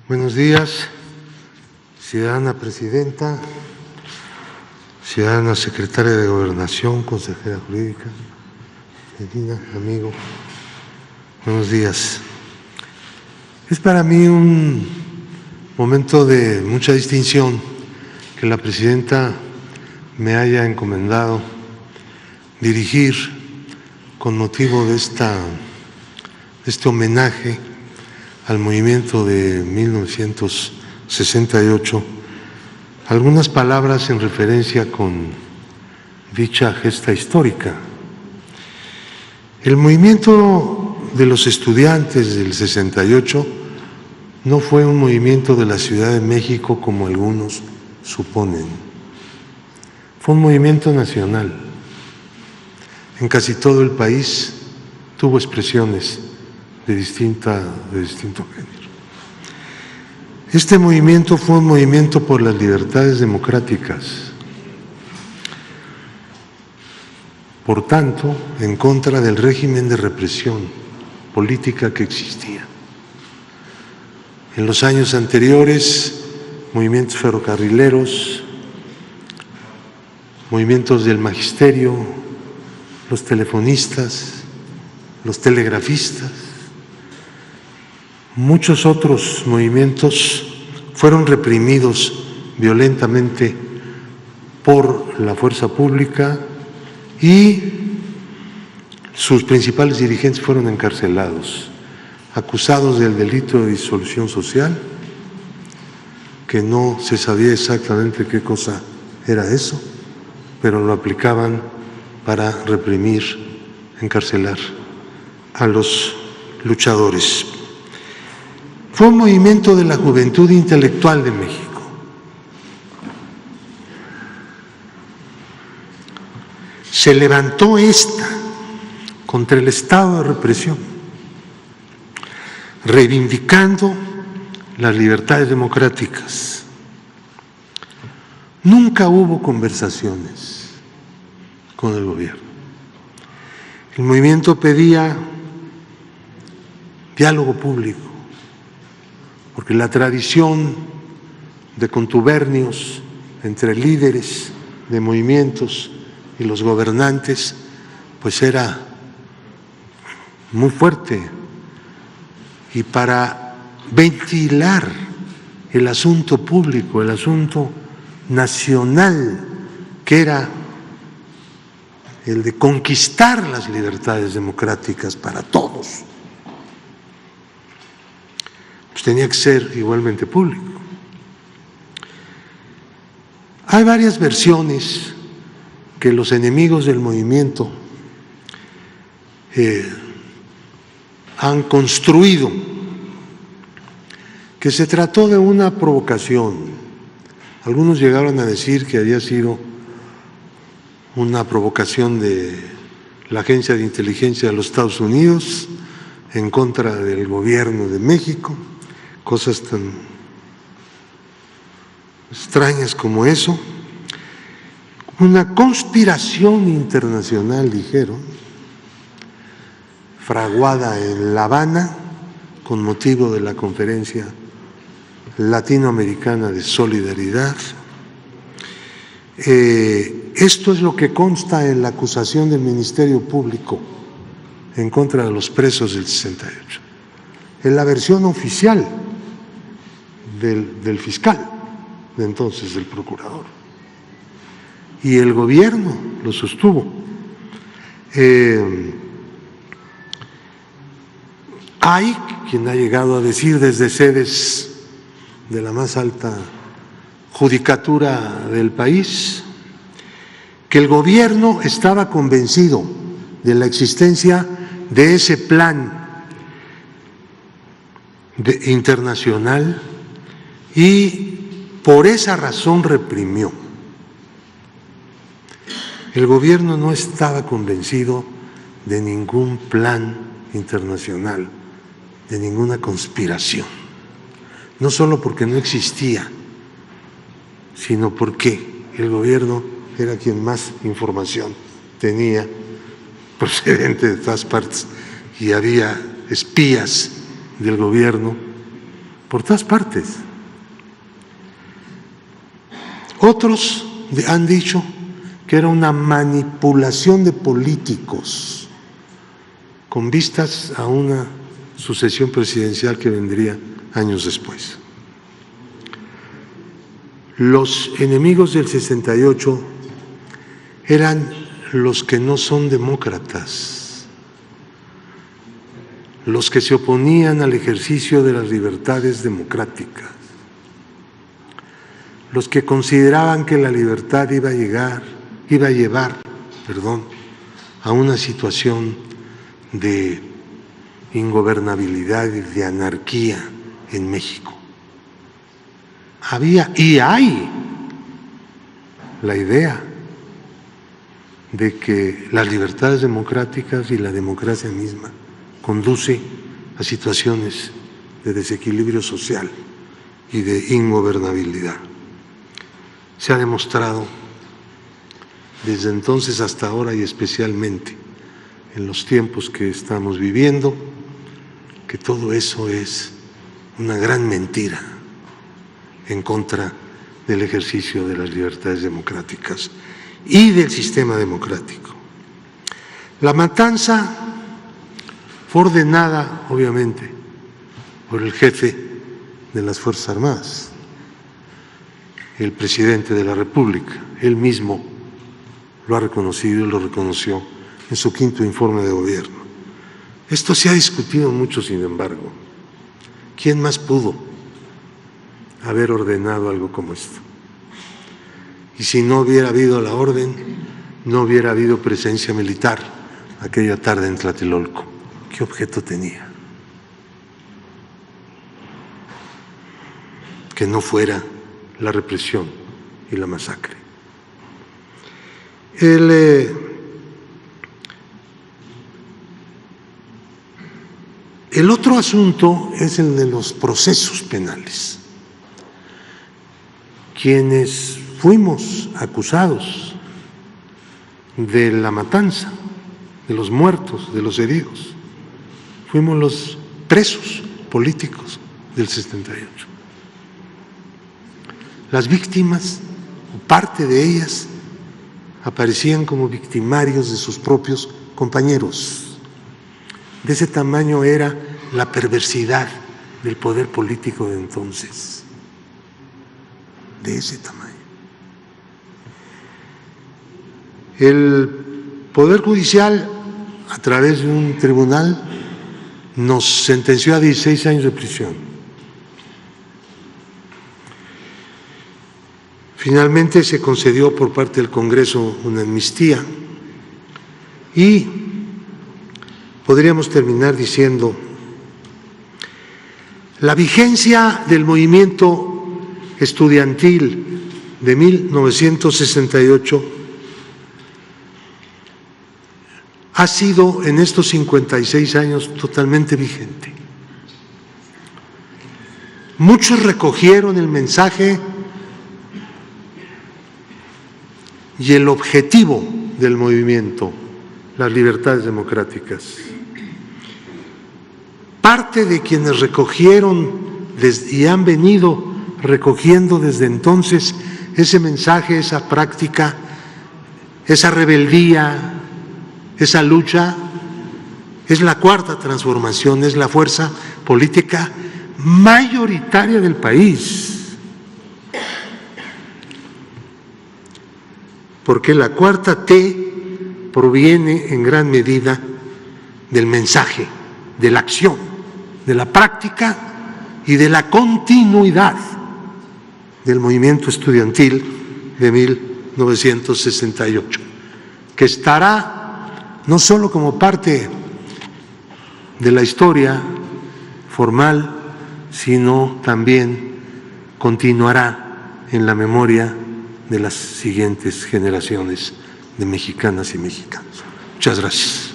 Buenos días, ciudadana presidenta, ciudadana secretaria de Gobernación, consejera jurídica, Medina, amigo, buenos días. Es para mí un momento de mucha distinción que la presidenta me haya encomendado dirigir con motivo de este homenaje al movimiento de 1968, algunas palabras en referencia con dicha gesta histórica. El movimiento de los estudiantes del 68 no fue un movimiento de la Ciudad de México como algunos suponen. Fue un movimiento nacional. En casi todo el país tuvo expresiones de distinto género. Este movimiento fue un movimiento por las libertades democráticas, por tanto, en contra del régimen de represión política que existía. En los años anteriores, movimientos ferrocarrileros, movimientos del magisterio, los telefonistas, los telegrafistas, muchos otros movimientos fueron reprimidos violentamente por la fuerza pública y sus principales dirigentes fueron encarcelados, acusados del delito de disolución social, que no se sabía exactamente qué cosa era eso, pero lo aplicaban para reprimir, encarcelar a los luchadores. Fue un movimiento de la juventud intelectual de México. Se levantó contra el estado de represión, reivindicando las libertades democráticas. Nunca hubo conversaciones con el gobierno. El movimiento pedía diálogo público, porque la tradición de contubernios entre líderes de movimientos y los gobernantes pues era muy fuerte, y para ventilar el asunto público, el asunto nacional, que era el de conquistar las libertades democráticas para todos, pues tenía que ser igualmente público. Hay varias versiones que los enemigos del movimiento han construido, que se trató de una provocación. Algunos llegaron a decir que había sido una provocación de la Agencia de Inteligencia de los Estados Unidos en contra del gobierno de México, cosas tan extrañas como eso. Una conspiración internacional, dijeron, fraguada en La Habana con motivo de la Conferencia Latinoamericana de Solidaridad. Esto es lo que consta en la acusación del Ministerio Público en contra de los presos del 68. Es la versión oficial del fiscal de entonces, del procurador. Y el gobierno lo sostuvo. Hay quien ha llegado a decir desde sedes de la más alta judicatura del país que el gobierno estaba convencido de la existencia de ese plan internacional y por esa razón reprimió. El gobierno no estaba convencido de ningún plan internacional, de ninguna conspiración, no solo porque no existía, sino porque el gobierno era quien más información tenía procedente de todas partes y había espías del gobierno por todas partes. Otros han dicho que era una manipulación de políticos con vistas a una sucesión presidencial que vendría años después. Los enemigos del 68 eran los que no son demócratas, los que se oponían al ejercicio de las libertades democráticas, los que consideraban que la libertad iba a llevar a una situación de ingobernabilidad y de anarquía en México. Había y hay la idea de que las libertades democráticas y la democracia misma conduce a situaciones de desequilibrio social y de ingobernabilidad. Se ha demostrado desde entonces hasta ahora y especialmente en los tiempos que estamos viviendo que todo eso es una gran mentira en contra del ejercicio de las libertades democráticas y del sistema democrático. La matanza fue ordenada, obviamente, por el jefe de las Fuerzas Armadas, el presidente de la República. Él mismo lo ha reconocido y lo reconoció en su 5º informe de gobierno. Esto se ha discutido mucho, sin embargo. ¿Quién más pudo haber ordenado algo como esto? Y si no hubiera habido la orden, no hubiera habido presencia militar aquella tarde en Tlatelolco. ¿Qué objeto tenía? Que no fuera la represión y la masacre. El otro asunto es el de los procesos penales. Quienes fuimos acusados de la matanza, de los muertos, de los heridos, fuimos los presos políticos del 78. Las víctimas, o parte de ellas, aparecían como victimarios de sus propios compañeros. De ese tamaño era la perversidad del poder político de entonces. De ese tamaño. El Poder Judicial, a través de un tribunal, nos sentenció a 16 años de prisión. Finalmente se concedió por parte del Congreso una amnistía y podríamos terminar diciendo la vigencia del movimiento estudiantil de 1968 ha sido en estos 56 años totalmente vigente. Muchos recogieron el mensaje y el objetivo del movimiento, las libertades democráticas. Parte de quienes recogieron y han venido recogiendo desde entonces ese mensaje, esa práctica, esa rebeldía, esa lucha, es la Cuarta Transformación, es la fuerza política mayoritaria del país. Porque la cuarta T proviene en gran medida del mensaje, de la acción, de la práctica y de la continuidad del movimiento estudiantil de 1968, que estará no solo como parte de la historia formal, sino también continuará en la memoria de las siguientes generaciones de mexicanas y mexicanos. Muchas gracias.